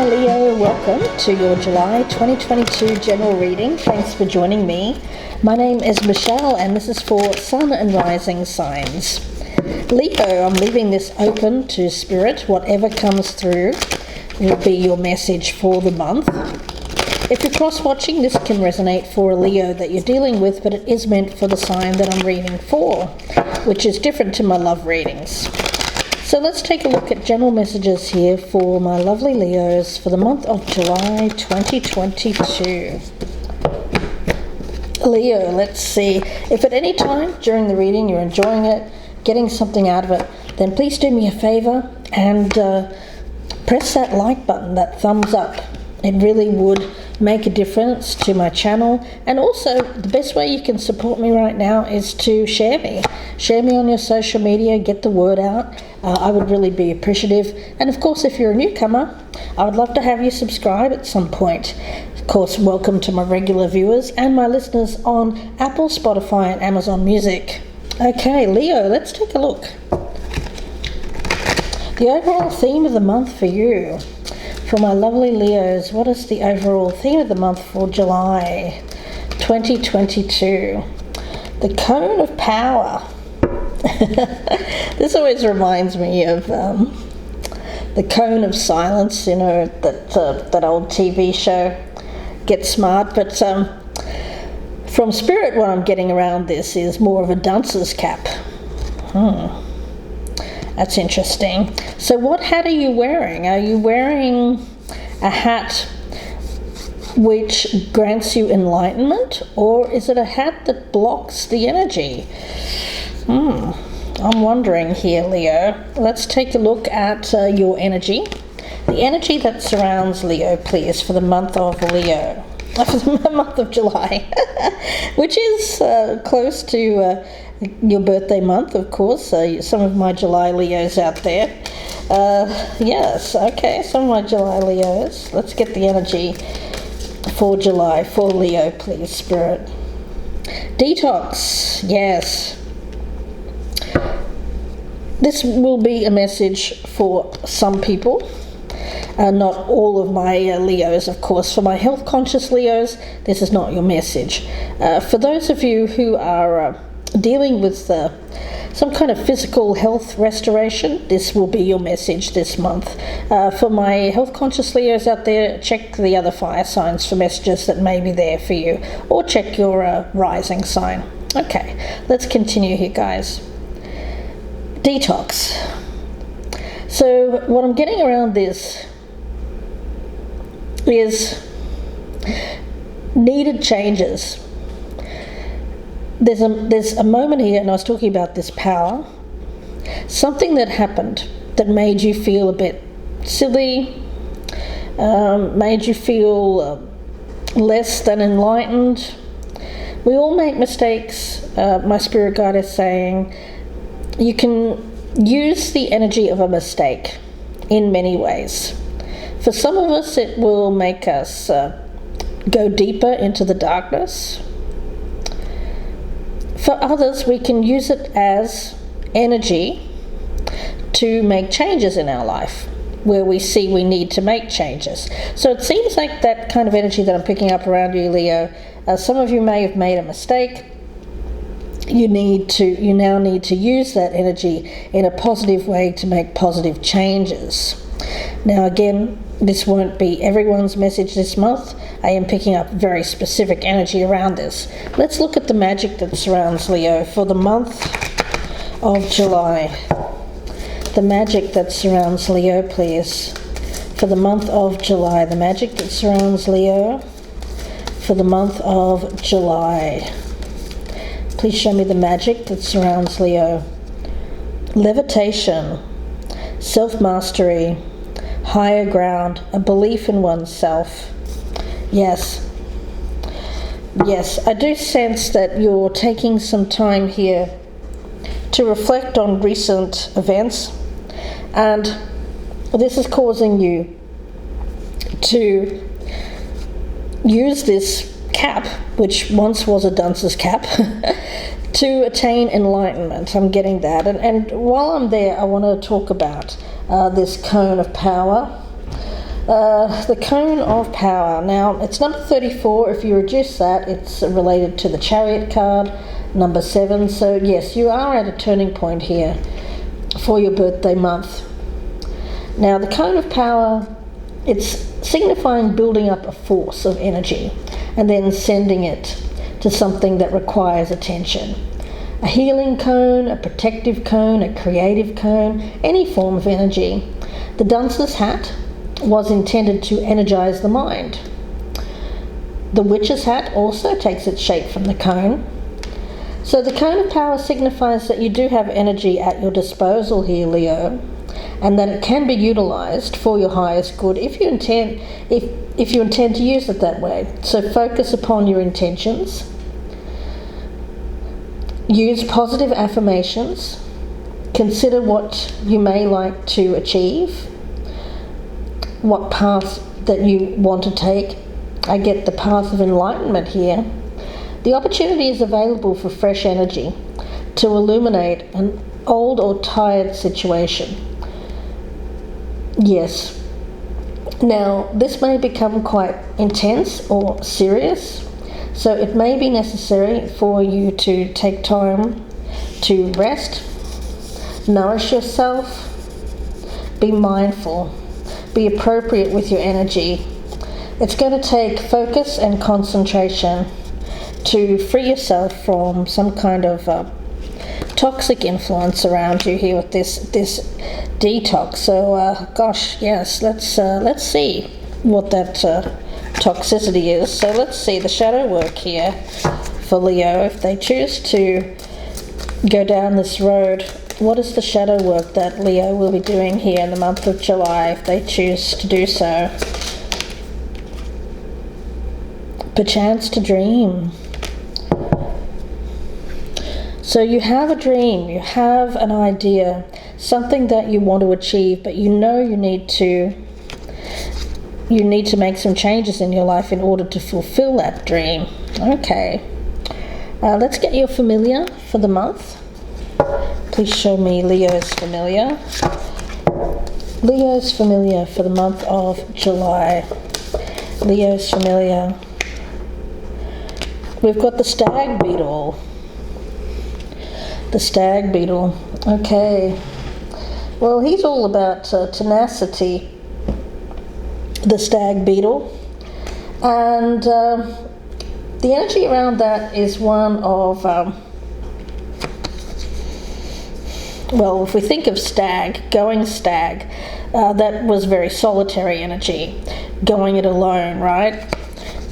Hi Leo, welcome to your July 2022 general reading. Thanks for joining me. My name is Michelle and this is for Sun and Rising signs. Leo, I'm leaving this open to Spirit. Whatever comes through will be your message for the month. If you're cross-watching, this can resonate for a Leo that you're dealing with, but it is meant for the sign that I'm reading for, which is different to my love readings. So let's take a look at general messages here for my lovely Leos for the month of July 2022. Leo, let's see. If at any time during the reading you're enjoying it, getting something out of it, then please do me a favor and press that like button, that thumbs up. It really would make a difference to my channel. And also, the best way you can support me right now is to share me. Share me on your social media, get the word out. I would really be appreciative. And of course, if you're a newcomer, I would love to have you subscribe at some point. Of course, welcome to my regular viewers and my listeners on Apple, Spotify, and Amazon Music. Okay, Leo, let's take a look. The overall theme of the month for you. For my lovely Leos, what is the overall theme of the month for July 2022? The Cone of Power. This always reminds me of the Cone of Silence, you know, that old TV show, Get Smart. But from Spirit, what I'm getting around this is more of a dunce's cap. That's interesting. So what hat are you wearing? Are you wearing a hat which grants you enlightenment, or is it a hat that blocks the energy? I'm wondering here, Leo. Let's take a look at your energy. The energy that surrounds Leo, please, for the month of Leo. For the month of July, which is close to your birthday month, of course. Some of my July Leos out there. Yes, okay, some of my July Leos. Let's get the energy for July for Leo, please, Spirit. Detox, yes. This will be a message for some people. Not all of my Leos, of course. For my health conscious Leos, this is not your message. For those of you who are dealing with some kind of physical health restoration, this will be your message this month. For my health conscious Leos out there, check the other fire signs for messages that may be there for you, or check your rising sign. Okay, let's continue here, guys. Detox. So what I'm getting around this is needed changes. There's a moment here, and I was talking about this power, something that happened that made you feel a bit silly, made you feel less than enlightened. We all make mistakes. My spirit guide is saying you can use the energy of a mistake in many ways. For some of us, it will make us go deeper into the darkness. For others, we can use it as energy to make changes in our life, where we see we need to make changes. So it seems like that kind of energy that I'm picking up around you, Leo, some of you may have made a mistake. You now need to use that energy in a positive way to make positive changes. Now again, this won't be everyone's message this month. I am picking up very specific energy around this. Let's look at the magic that surrounds Leo for the month of July. The magic that surrounds Leo, please. For the month of July. The magic that surrounds Leo for the month of July. Please show me the magic that surrounds Leo. Levitation, self-mastery, higher ground, a belief in oneself. Yes, I do sense that you're taking some time here to reflect on recent events, and this is causing you to use this cap, which once was a dunce's cap, to attain enlightenment. I'm getting that. And while I'm there, I want to talk about this cone of power. The cone of power. Now, it's number 34. If you reduce that, it's related to the chariot card, number 7. So yes, you are at a turning point here for your birthday month. Now, the cone of power, it's signifying building up a force of energy and then sending it to something that requires attention. A healing cone, a protective cone, a creative cone, any form of energy. The dunce's hat was intended to energize the mind. The witch's hat also takes its shape from the cone. So the cone of power signifies that you do have energy at your disposal here, Leo, and that it can be utilized for your highest good if you intend to use it that way. So focus upon your intentions. Use positive affirmations. Consider what you may like to achieve, what path that you want to take. I get the path of enlightenment here. The opportunity is available for fresh energy to illuminate an old or tired situation. Yes. Now, this may become quite intense or serious, so it may be necessary for you to take time to rest, nourish yourself, be mindful, be appropriate with your energy. It's going to take focus and concentration to free yourself from some kind of toxic influence around you here with this detox. So gosh, yes, let's see what that toxicity is. So let's see the shadow work here for Leo. If they choose to go down this road, what is the shadow work that Leo will be doing here in the month of July if they choose to do so? Perchance to dream. So you have a dream, you have an idea, something that you want to achieve, but you know you need to make some changes in your life in order to fulfill that dream. Okay. Let's get your familiar for the month. Please show me Leo's familiar. Leo's familiar for the month of July. Leo's familiar. We've got the stag beetle. The stag beetle. Okay. Well, he's all about tenacity, the stag beetle. And the energy around that is one of... well, if we think of going stag, that was very solitary energy, going it alone, right?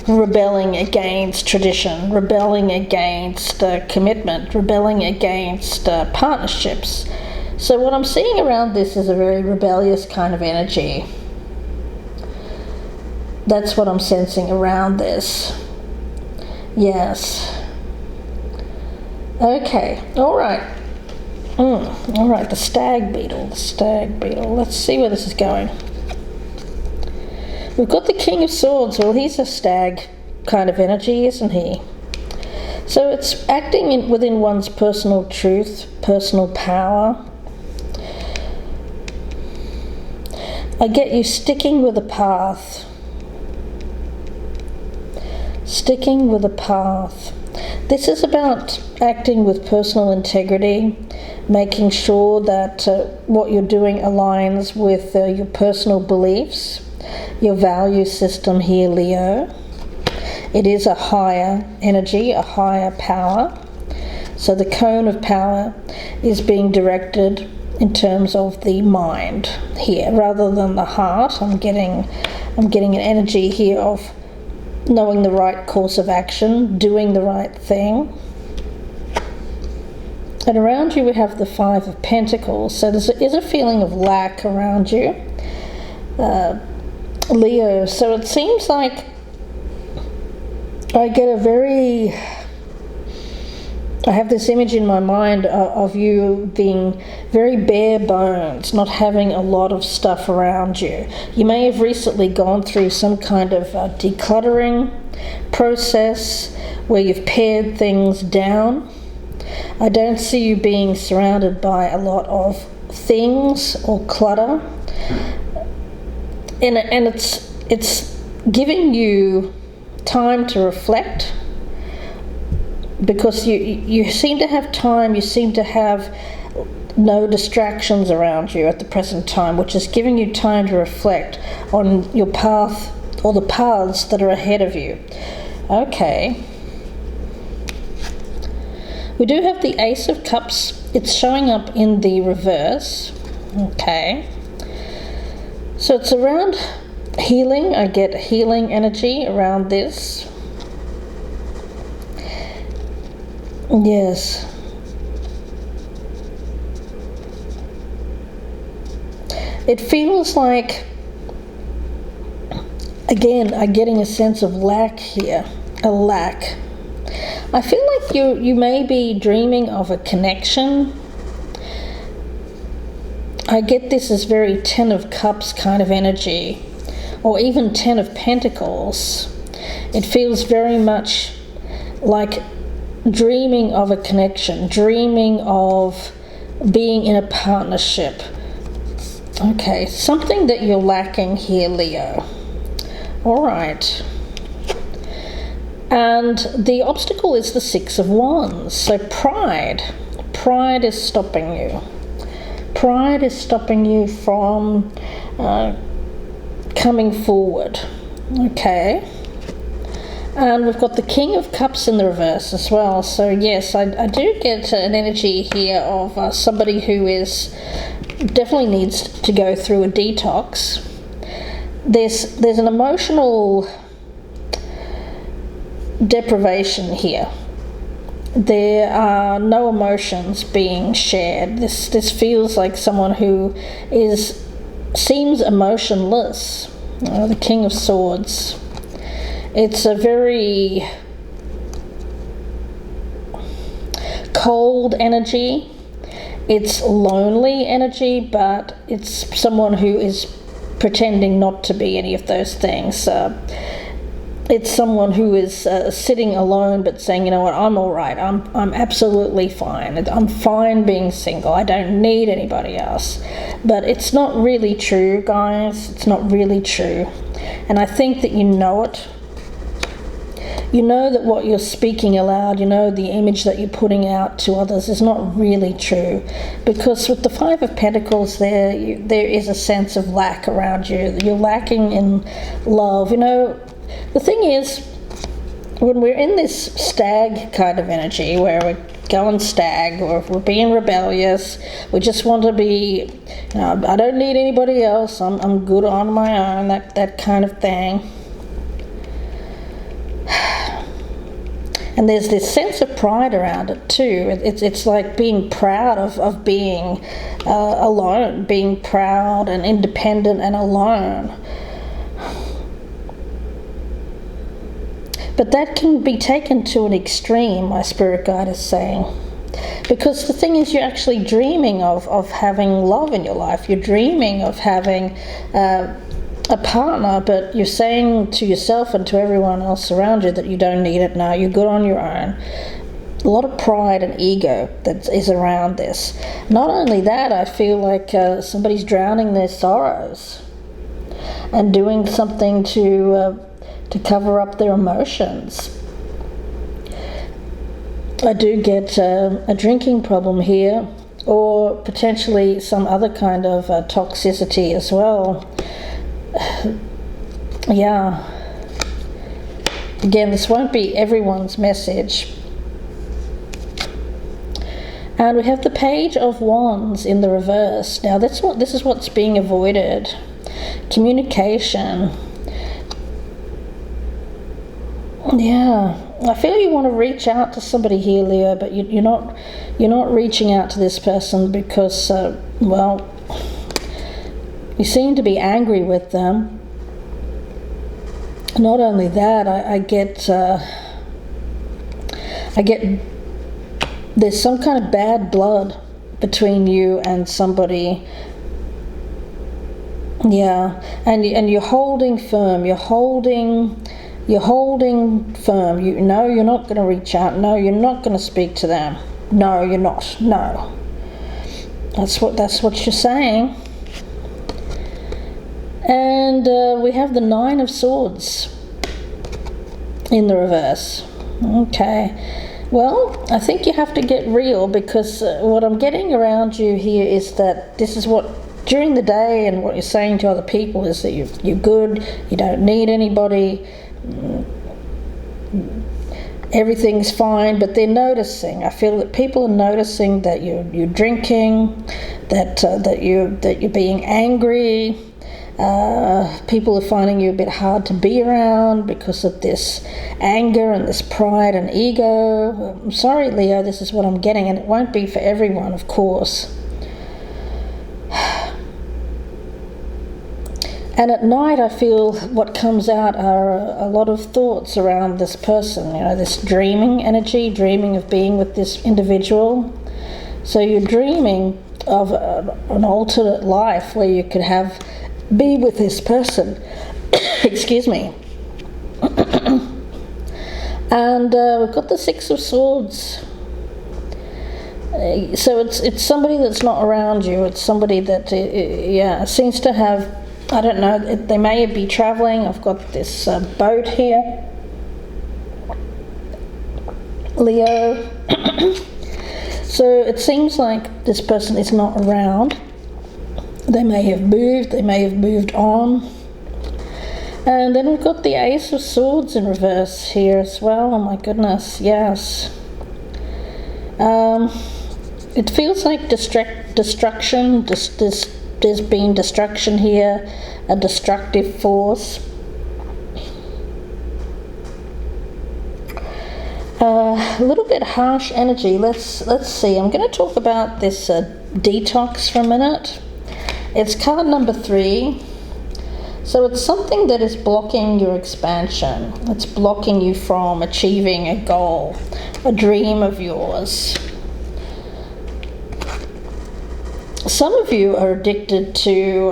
Rebelling against tradition, rebelling against commitment, rebelling against partnerships. So what I'm seeing around this is a very rebellious kind of energy. That's what I'm sensing around this. Yes. Okay, all right. All right, the stag beetle. Let's see where this is going. We've got the King of Swords. Well, he's a stag kind of energy, isn't he? So it's acting within one's personal truth, personal power. I get you sticking with a path. Sticking with a path. This is about acting with personal integrity, making sure that what you're doing aligns with your personal beliefs, your value system here, Leo. It is a higher energy, a higher power. So the cone of power is being directed in terms of the mind here, rather than the heart. I'm getting an energy here of knowing the right course of action, doing the right thing. And around you we have the Five of Pentacles. So there is a feeling of lack around you, Leo. So it seems like I have this image in my mind of you being very bare bones, not having a lot of stuff around you. You may have recently gone through some kind of decluttering process where you've pared things down. I don't see you being surrounded by a lot of things or clutter. and it's giving you time to reflect, because you seem to have time, you seem to have no distractions around you at the present time, which is giving you time to reflect on your path or the paths that are ahead of you. Okay. We do have the Ace of Cups. It's showing up in the reverse. Okay. So it's around healing. I get healing energy around this. Yes. It feels like, again, I'm getting a sense of lack here. A lack. I feel like you may be dreaming of a connection. I get this as very 10 of Cups kind of energy, or even 10 of Pentacles. It feels very much like dreaming of a connection, dreaming of being in a partnership. Okay, something that you're lacking here, Leo. All right. And the obstacle is the Six of Wands. So pride is stopping you. Pride is stopping you from coming forward. Okay. And we've got the King of Cups in the reverse as well. So yes, I do get an energy here of somebody who is definitely needs to go through a detox. There's an emotional deprivation here. There are no emotions being shared. This feels like someone who seems emotionless. The King of Swords. It's a very cold energy. It's lonely energy, but it's someone who is pretending not to be any of those things. It's someone who is sitting alone but saying, you know what, I'm all right. I'm absolutely fine. I'm fine being single. I don't need anybody else. But it's not really true, guys. It's not really true. And I think that you know it. You know that what you're speaking aloud, you know the image that you're putting out to others is not really true. Because with the Five of Pentacles there is a sense of lack around you. You're lacking in love. You know, the thing is, when we're in this stag kind of energy, where we're going stag, or if we're being rebellious, we just want to be, you know, I don't need anybody else, I'm good on my own, that kind of thing. And there's this sense of pride around it too. It's like being proud of being alone, being proud and independent and alone. But that can be taken to an extreme, my spirit guide is saying. Because the thing is, you're actually dreaming of having love in your life. You're dreaming of having a partner, but you're saying to yourself and to everyone else around you that you don't need it now. You're good on your own. A lot of pride and ego that is around this. Not only that, I feel like somebody's drowning their sorrows and doing something to cover up their emotions. I do get a drinking problem here, or potentially some other kind of toxicity as well. Yeah. Again, this won't be everyone's message. And we have the Page of Wands in the reverse. Now this is what's being avoided. Communication. Yeah, I feel you want to reach out to somebody here, Leo, but you're not reaching out to this person because well, you seem to be angry with them. Not only that, I get there's some kind of bad blood between you and somebody. Yeah, and you're holding firm. You're holding firm. You know you're not going to reach out. No, you're not going to speak to them. No, you're not. No. That's what you're saying. And we have the Nine of Swords in the reverse. Okay, well, I think you have to get real, because what I'm getting around you here is that this is what, during the day, and what you're saying to other people is that you're good, you don't need anybody, everything's fine, but they're noticing. I feel that people are noticing that you're drinking, that you're being angry. People are finding you a bit hard to be around because of this anger and this pride and ego. I'm sorry, Leo, this is what I'm getting, and it won't be for everyone, of course. And at night, I feel what comes out are a lot of thoughts around this person, this dreaming energy, dreaming of being with this individual. So you're dreaming of an alternate life where you could be with this person. Excuse me. And we've got the Six of Swords. So it's somebody that's not around you. It's somebody that seems to have, I don't know, they may be traveling. I've got this boat here, Leo. So it seems like this person is not around. They may have moved on. And then we've got the Ace of Swords in reverse here as well. Oh my goodness, yes. It feels like destruction. There's been destruction here, a destructive force. A little bit harsh energy. Let's see. I'm going to talk about this detox for a minute. It's card number 3. So it's something that is blocking your expansion. It's blocking you from achieving a goal, a dream of yours. Some of you are addicted to,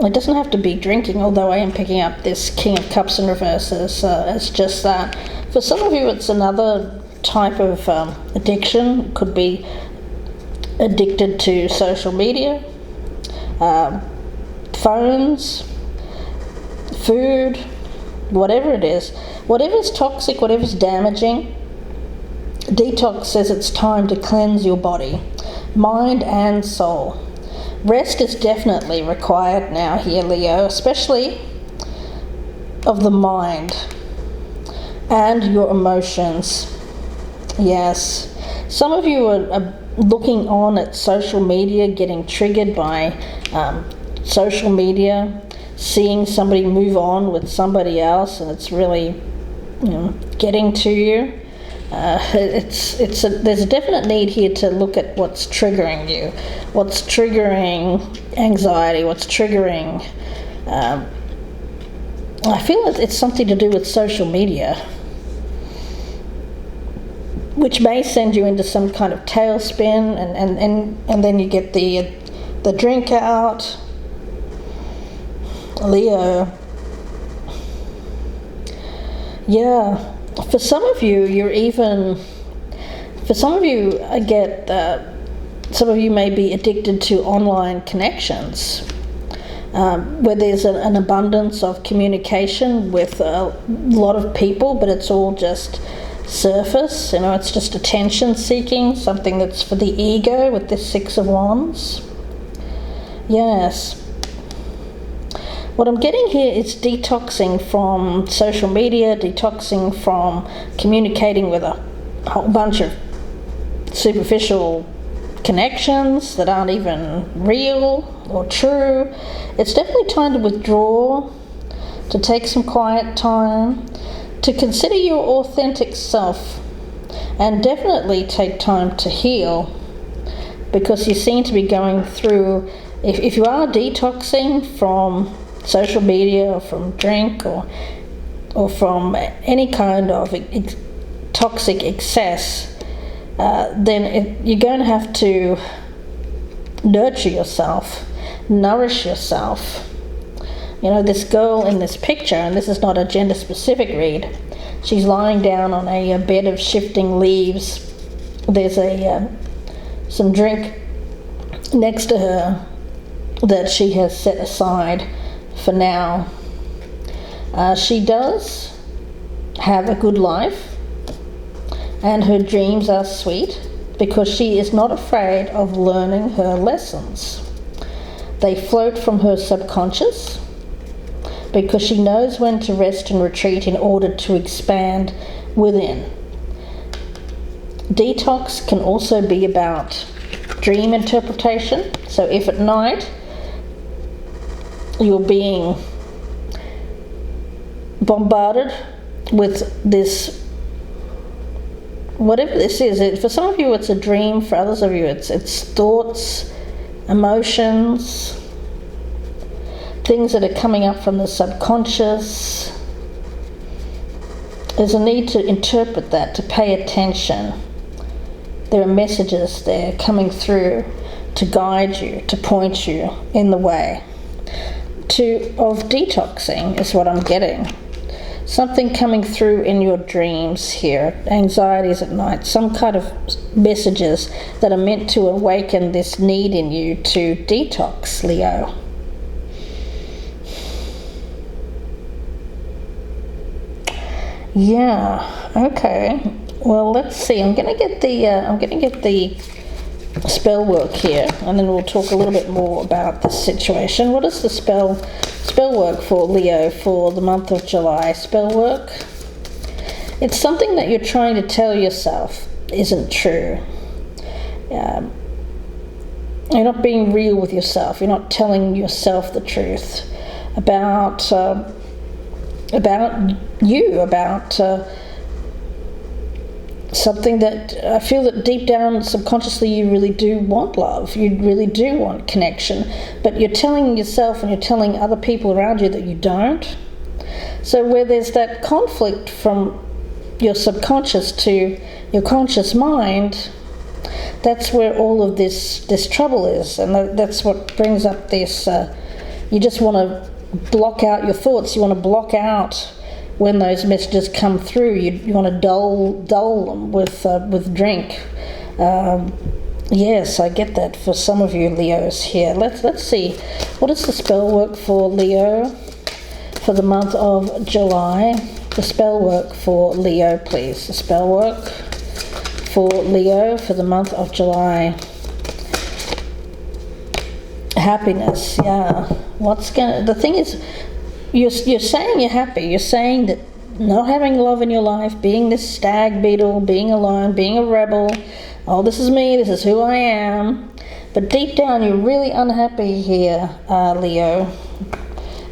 it doesn't have to be drinking, although I am picking up this King of Cups in reverse as just that. For some of you, it's another type of addiction. It could be addicted to social media, phones, food, whatever it is. Whatever's toxic, whatever's damaging, detox says it's time to cleanse your body, mind and soul. Rest is definitely required now here, Leo, especially of the mind and your emotions. Yes. Some of you are looking on at social media, getting triggered by social media, seeing somebody move on with somebody else, and it's really getting to you. There's a definite need here to look at what's triggering you, what's triggering anxiety, what's triggering. I feel it's something to do with social media, which may send you into some kind of tailspin, and then you get the drink out, Leo. Yeah. For some of you, I get some of you may be addicted to online connections, where there's an abundance of communication with a lot of people, but it's all just surface. It's just attention seeking, something that's for the ego with this Six of Wands. Yes. What I'm getting here is detoxing from social media, detoxing from communicating with a whole bunch of superficial connections that aren't even real or true. It's definitely time to withdraw, to take some quiet time, to consider your authentic self, and definitely take time to heal, because you seem to be going through, if you are detoxing from social media or from drink or from any kind of toxic excess, then you're going to have to nurture yourself, nourish yourself. This girl in this picture, and this is not a gender specific read, she's lying down on a bed of shifting leaves. There's some drink next to her that she has set aside for now. She does have a good life, and her dreams are sweet because she is not afraid of learning her lessons. They float from her subconscious because she knows when to rest and retreat in order to expand within. Detox can also be about dream interpretation. So if at night you're being bombarded with this, whatever this is, for some of you it's a dream, for others of you it's thoughts, emotions, things that are coming up from the subconscious. There's a need to interpret that, to pay attention. There are messages there coming through to guide you, to point you in the way of detoxing is what I'm getting. Something coming through in your dreams here, anxieties at night, some kind of messages that are meant to awaken this need in you to detox, Leo. Yeah, okay. Well, let's see. I'm gonna get the spell work here, and then we'll talk a little bit more about this situation. What is the spell work for Leo for the month of July? Spell work. It's something that you're trying to tell yourself isn't true. You're not being real with yourself. You're not telling yourself the truth about you, about something that I feel that deep down subconsciously you really do want love, you really do want connection, but you're telling yourself and you're telling other people around you that you don't. So where there's that conflict from your subconscious to your conscious mind, that's where all of this trouble is, and that's what brings up this, you just want to block out your thoughts, you want to block out when those messages come through. You want to dull them with drink. Yes, I get that for some of you Leos here. Let's see, what is the spell work for Leo for the month of July? The spell work for Leo, please. The spell work for Leo for the month of July. Happiness, yeah. The thing is, you're saying you're happy. You're saying that not having love in your life, being this stag beetle, being alone, being a rebel, oh, this is me, this is who I am. But deep down, you're really unhappy here, Leo.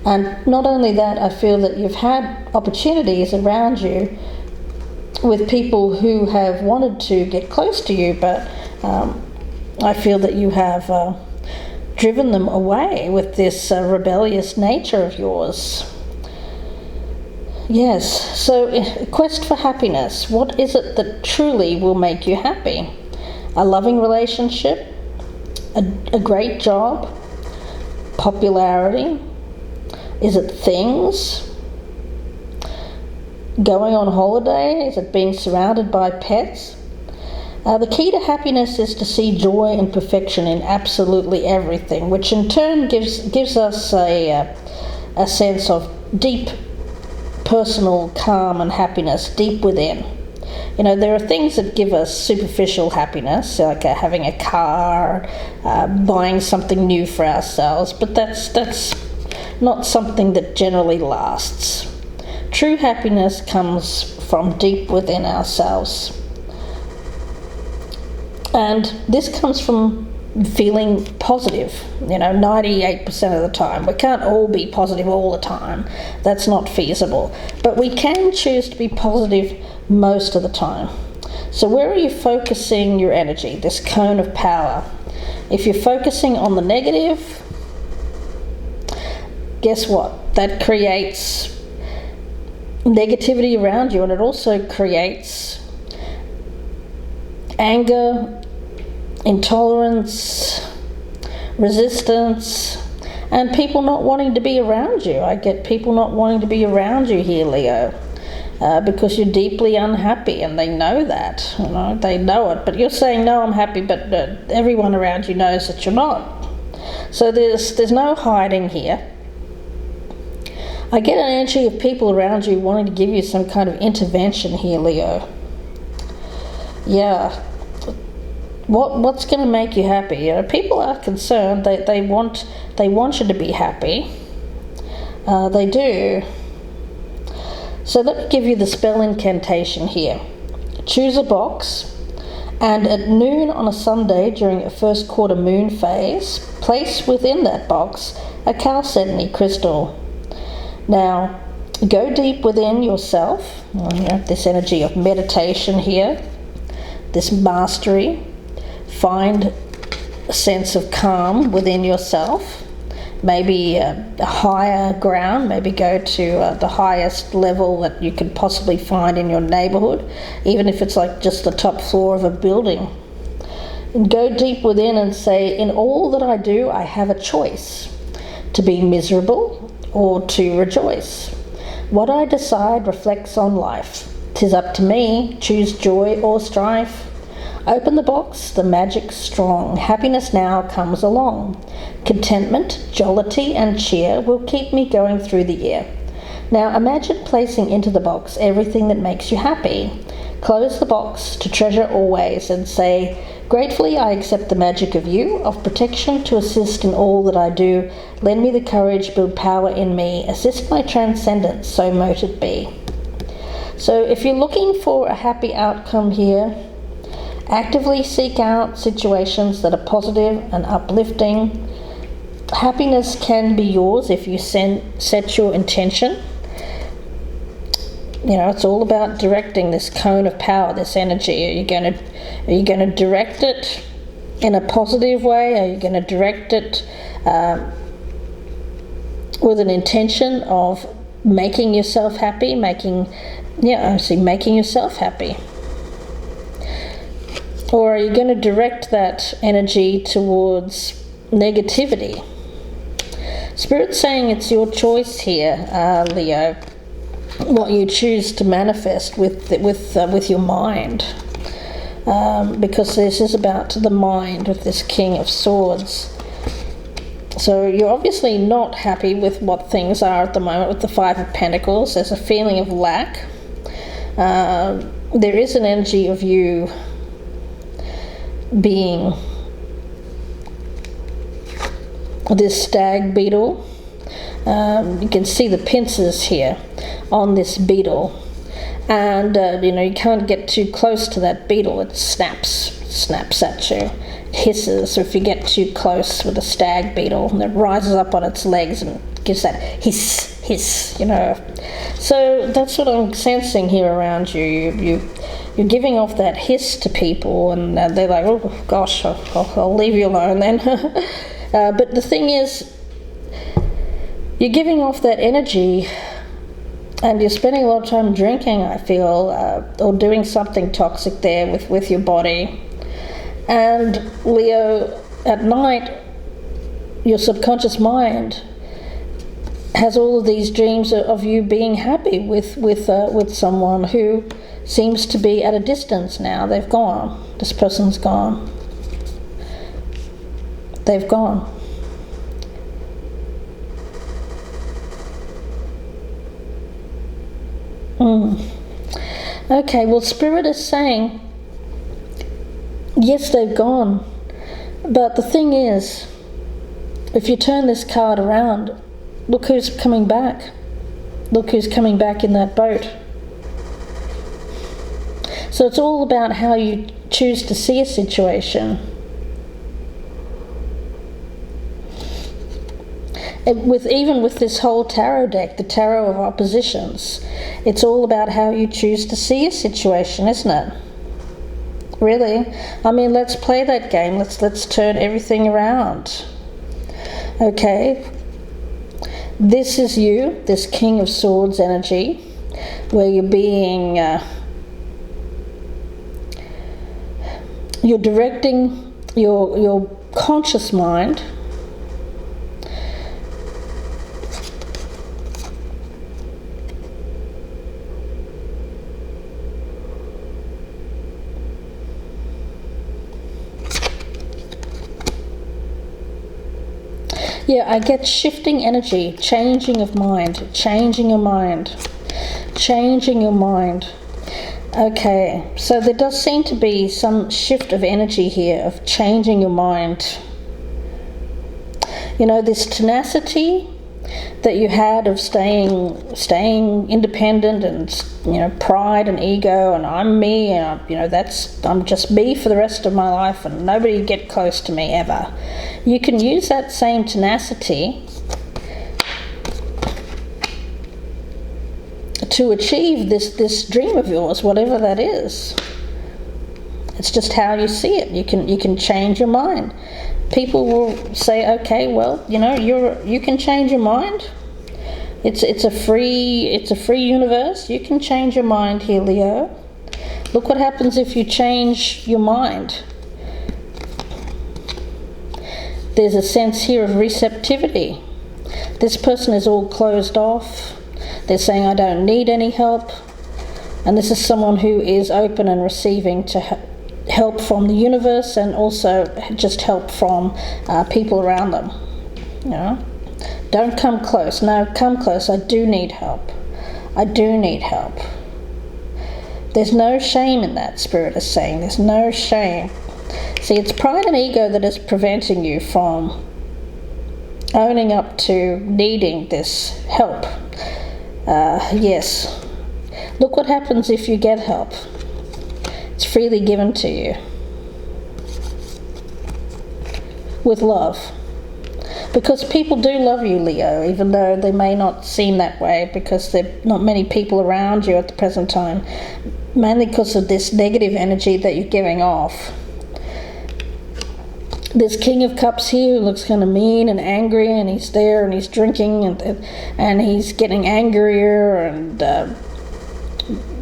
And not only that, I feel that you've had opportunities around you with people who have wanted to get close to you, but I feel that you have driven them away with this rebellious nature of yours. Yes, so quest for happiness. What is it that truly will make you happy? A loving relationship? A great job? Popularity? Is it things? Going on holiday? Is it being surrounded by pets? The key to happiness is to see joy and perfection in absolutely everything, which in turn gives us a sense of deep personal calm and happiness deep within. You know, there are things that give us superficial happiness, like having a car, buying something new for ourselves, but that's not something that generally lasts. True happiness comes from deep within ourselves. And this comes from feeling positive, 98% of the time. We can't all be positive all the time. That's not feasible. But we can choose to be positive most of the time. So where are you focusing your energy, this cone of power? If you're focusing on the negative, guess what? That creates negativity around you, and it also creates anger, intolerance, resistance, and people not wanting to be around you. I get people not wanting to be around you here, Leo, because you're deeply unhappy, and they know that. They know it. But you're saying, no, I'm happy, but everyone around you knows that you're not. So there's no hiding here. I get an energy of people around you wanting to give you some kind of intervention here, Leo. Yeah. What's going to make you happy? You know, people are concerned. They want you to be happy. They do. So let me give you the spell incantation here. Choose a box, and at noon on a Sunday during a first quarter moon phase, place within that box a chalcedony crystal. Now, go deep within yourself. You know, this energy of meditation here, this mastery. Find a sense of calm within yourself. Maybe a higher ground, maybe go to the highest level that you could possibly find in your neighborhood, even if it's like just the top floor of a building. And go deep within and say, in all that I do, I have a choice to be miserable or to rejoice. What I decide reflects on life. 'Tis up to me, choose joy or strife. Open the box, the magic's strong. Happiness now comes along. Contentment, jollity, and cheer will keep me going through the year. Now imagine placing into the box everything that makes you happy. Close the box to treasure always and say, gratefully I accept the magic of you, of protection to assist in all that I do. Lend me the courage, build power in me. Assist my transcendence, so mote it be. So if you're looking for a happy outcome here, actively seek out situations that are positive and uplifting. Happiness can be yours if you set your intention. You know, it's all about directing this cone of power, this energy. Are you going to direct it in a positive way? Are you going to direct it with an intention of making yourself happy? Making yourself happy. Or are you going to direct that energy towards negativity? Spirit's saying it's your choice here, Leo, what you choose to manifest with your mind. Because this is about the mind with this King of Swords. So you're obviously not happy with what things are at the moment with the Five of Pentacles. There's a feeling of lack. There is an energy of you being this stag beetle. You can see the pincers here on this beetle, and you can't get too close to that beetle. It snaps at you, it hisses. So if you get too close with a stag beetle, and it rises up on its legs and gives that hiss. So that's what I'm sensing here around you. You're giving off that hiss to people, and they're like, oh gosh, I'll leave you alone then. But the thing is, you're giving off that energy, and you're spending a lot of time drinking, I feel, or doing something toxic there with your body. And Leo, at night, your subconscious mind has all of these dreams of you being happy with someone who seems to be at a distance now. They've gone. This person's gone. They've gone. Okay, well, Spirit is saying, yes, they've gone. But the thing is, if you turn this card around, look who's coming back. Look who's coming back in that boat. So it's all about how you choose to see a situation. Even with this whole tarot deck, the tarot of oppositions, it's all about how you choose to see a situation, isn't it? Really? I mean, let's play that game. Let's turn everything around. Okay? This is you, this King of Swords energy, where you're being... you're directing your conscious mind Yeah, I get shifting energy, changing of mind, changing your mind, changing your mind. Okay, so there does seem to be some shift of energy here, of changing your mind. You know, this tenacity that you had of staying independent, and, you know, pride and ego, and I'm me, and I'm just me for the rest of my life, and nobody get close to me ever. You can use that same tenacity to achieve this dream of yours, whatever that is. It's just how you see it. You can change your mind. People will say, okay, well, you know, you can change your mind. It's a free universe. You can change your mind here, Leo. Look what happens if you change your mind. There's a sense here of receptivity. This person is all closed off. They're saying, I don't need any help. And this is someone who is open and receiving to help from the universe, and also just help from people around them. You know, don't come close. No, come close. I do need help. I do need help. There's no shame in that, Spirit is saying. There's no shame. See, it's pride and ego that is preventing you from owning up to needing this help. Yes. Look what happens if you get help. It's freely given to you. With love. Because people do love you, Leo, even though they may not seem that way, because there are not many people around you at the present time. Mainly because of this negative energy that you're giving off. This King of Cups here who looks kind of mean and angry, and he's there and he's drinking, and he's getting angrier, and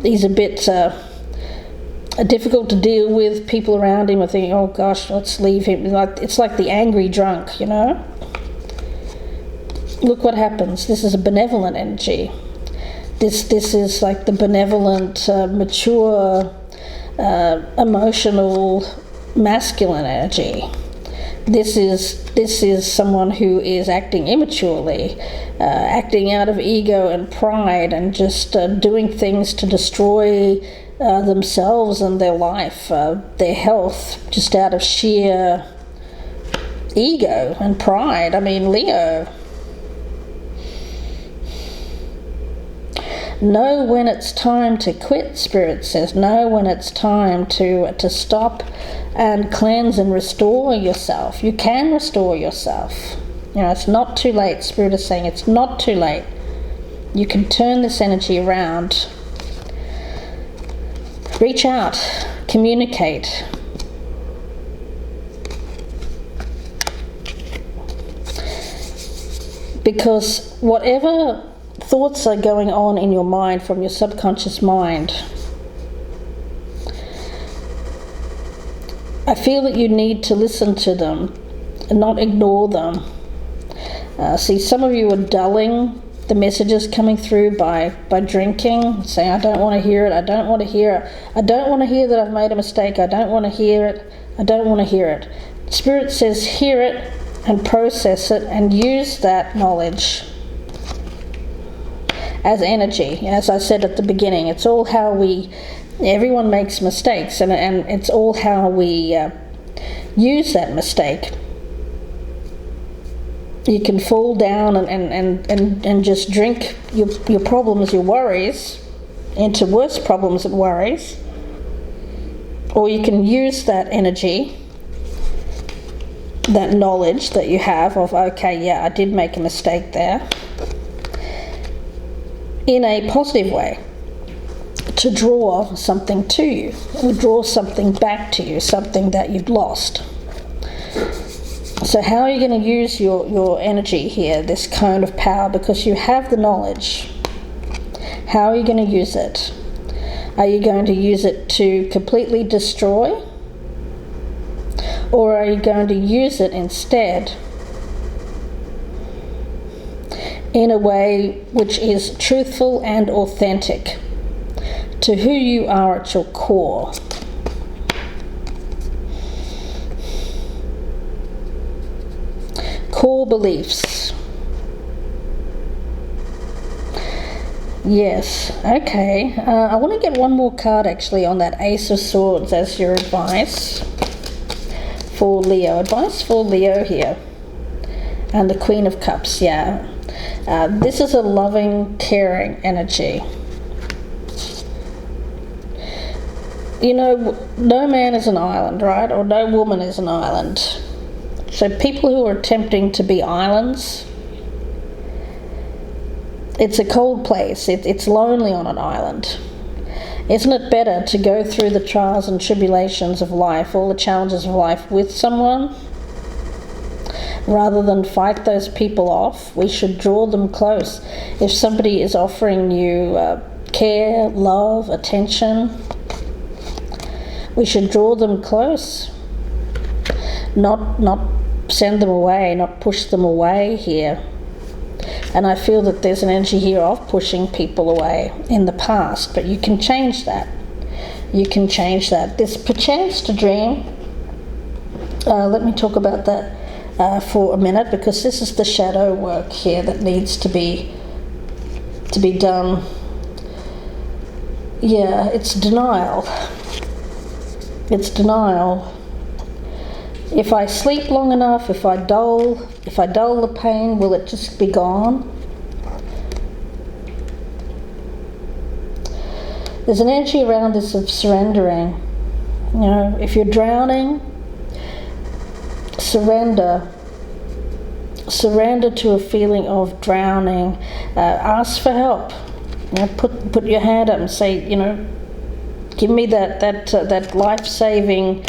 he's a bit difficult to deal with. People around him are thinking, oh gosh, let's leave him. It's like the angry drunk, you know. Look what happens. This is a benevolent energy. This is like the benevolent, mature, emotional, masculine energy. This is someone who is acting immaturely, acting out of ego and pride, and just doing things to destroy themselves and their life, their health, just out of sheer ego and pride. I mean, Leo, know when it's time to quit, Spirit says. Know when it's time to stop and cleanse and restore yourself. You can restore yourself. You know, it's not too late. Spirit is saying it's not too late. You can turn this energy around. Reach out. Communicate. Because whatever thoughts are going on in your mind from your subconscious mind, I feel that you need to listen to them and not ignore them. See, some of you are dulling the messages coming through by drinking, saying, I don't want to hear it, I don't want to hear it, I don't want to hear that I've made a mistake, I don't want to hear it, I don't want to hear it. Spirit says hear it and process it and use that knowledge as energy. As I said at the beginning, it's all how everyone makes mistakes, and it's all how we use that mistake. You can fall down and just drink your problems, your worries, into worse problems and worries. Or you can use that energy, that knowledge that you have of, okay, yeah, I did make a mistake there, in a positive way, to draw something to you, or draw something back to you, something that you've lost. So how are you going to use your energy here, this cone of power? Because you have the knowledge. How are you going to use it? Are you going to use it to completely destroy? Or are you going to use it instead in a way which is truthful and authentic to who you are at your core? Core core beliefs. Yes, okay. I want to get one more card actually on that Ace of Swords as your advice for Leo. Advice for Leo here. And the Queen of Cups, yeah. This is a loving, caring energy. You know, no man is an island, right? Or no woman is an island. So people who are attempting to be islands, it's a cold place. It's lonely on an island. Isn't it better to go through the trials and tribulations of life, all the challenges of life with someone, rather than fight those people off? We should draw them close. If somebody is offering you care, love, attention, we should draw them close. Not send them away, not push them away here. And I feel that there's an energy here of pushing people away in the past, but you can change that. You can change that. There's perchance to dream. Let me talk about that for a minute, because this is the shadow work here that needs to be done. Yeah, it's denial. It's denial. If I sleep long enough, if I dull the pain, will it just be gone? There's an energy around this of surrendering. You know, if you're drowning, surrender. Surrender to a feeling of drowning. Ask for help. You know, put your hand up and say, you know, give me that life-saving.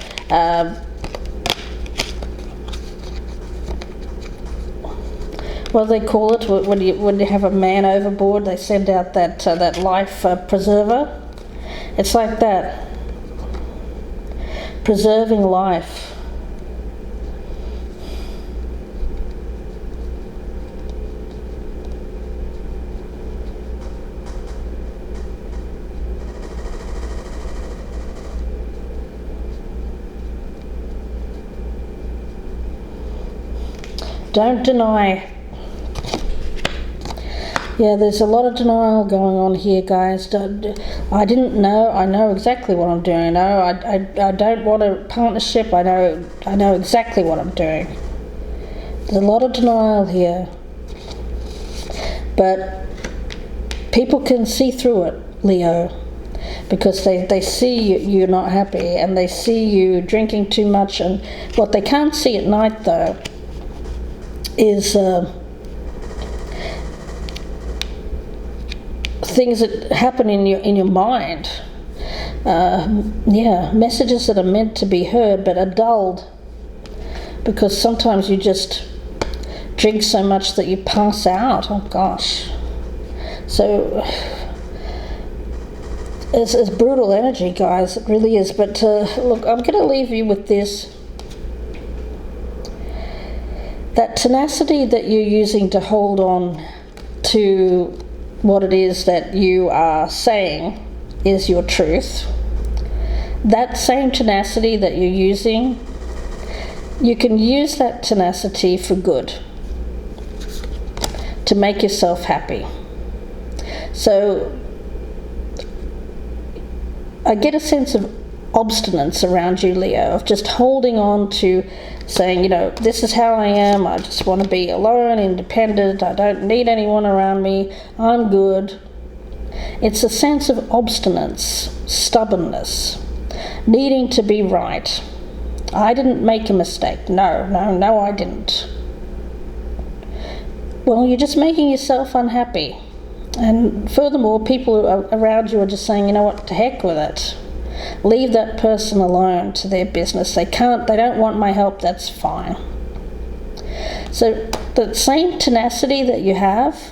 What do they call it? When you have a man overboard, they send out that life preserver. It's like that. Preserving life. Don't deny. Yeah, there's a lot of denial going on here, guys. I didn't know. I know exactly what I'm doing. No, I don't want a partnership. I know exactly what I'm doing. There's a lot of denial here. But people can see through it, Leo, because they see you're not happy, and they see you drinking too much. And what they can't see at night, though, is things that happen in your mind. Yeah, messages that are meant to be heard but are dulled, because sometimes you just drink so much that you pass out. Oh gosh. So it's brutal energy, guys. It really is. But look, I'm going to leave you with this. That tenacity that you're using to hold on to what it is that you are saying is your truth. That same tenacity that you're using, you can use that tenacity for good, to make yourself happy. So I get a sense of obstinance around you, Leo, of just holding on to saying, you know, this is how I am. I just want to be alone, independent. I don't need anyone around me. I'm good. It's a sense of obstinance, stubbornness, needing to be right. I didn't make a mistake. No, I didn't. Well, you're just making yourself unhappy. And furthermore, people around you are just saying, you know what, to heck with it. Leave that person alone to their business. They don't want my help, that's fine. So the same tenacity that you have,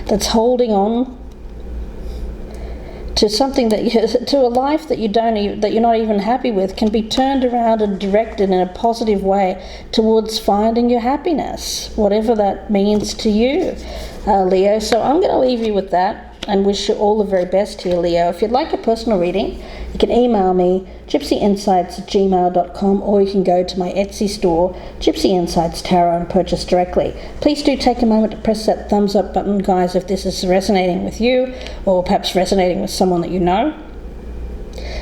that's holding on to something to a life that you're not even happy with, can be turned around and directed in a positive way towards finding your happiness, whatever that means to you, Leo. So I'm going to leave you with that. and wish you all the very best here, Leo. If you'd like a personal reading, you can email me, gypsyinsights@gmail.com, or you can go to my Etsy store, Gypsy Insights Tarot, and purchase directly. Please do take a moment to press that thumbs up button, guys, if this is resonating with you, or perhaps resonating with someone that you know.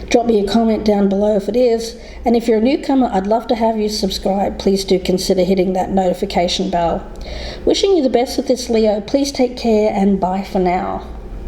Drop me a comment down below if it is, and if you're a newcomer, I'd love to have you subscribe. Please do consider hitting that notification bell. Wishing you the best with this, Leo. Please take care, and bye for now.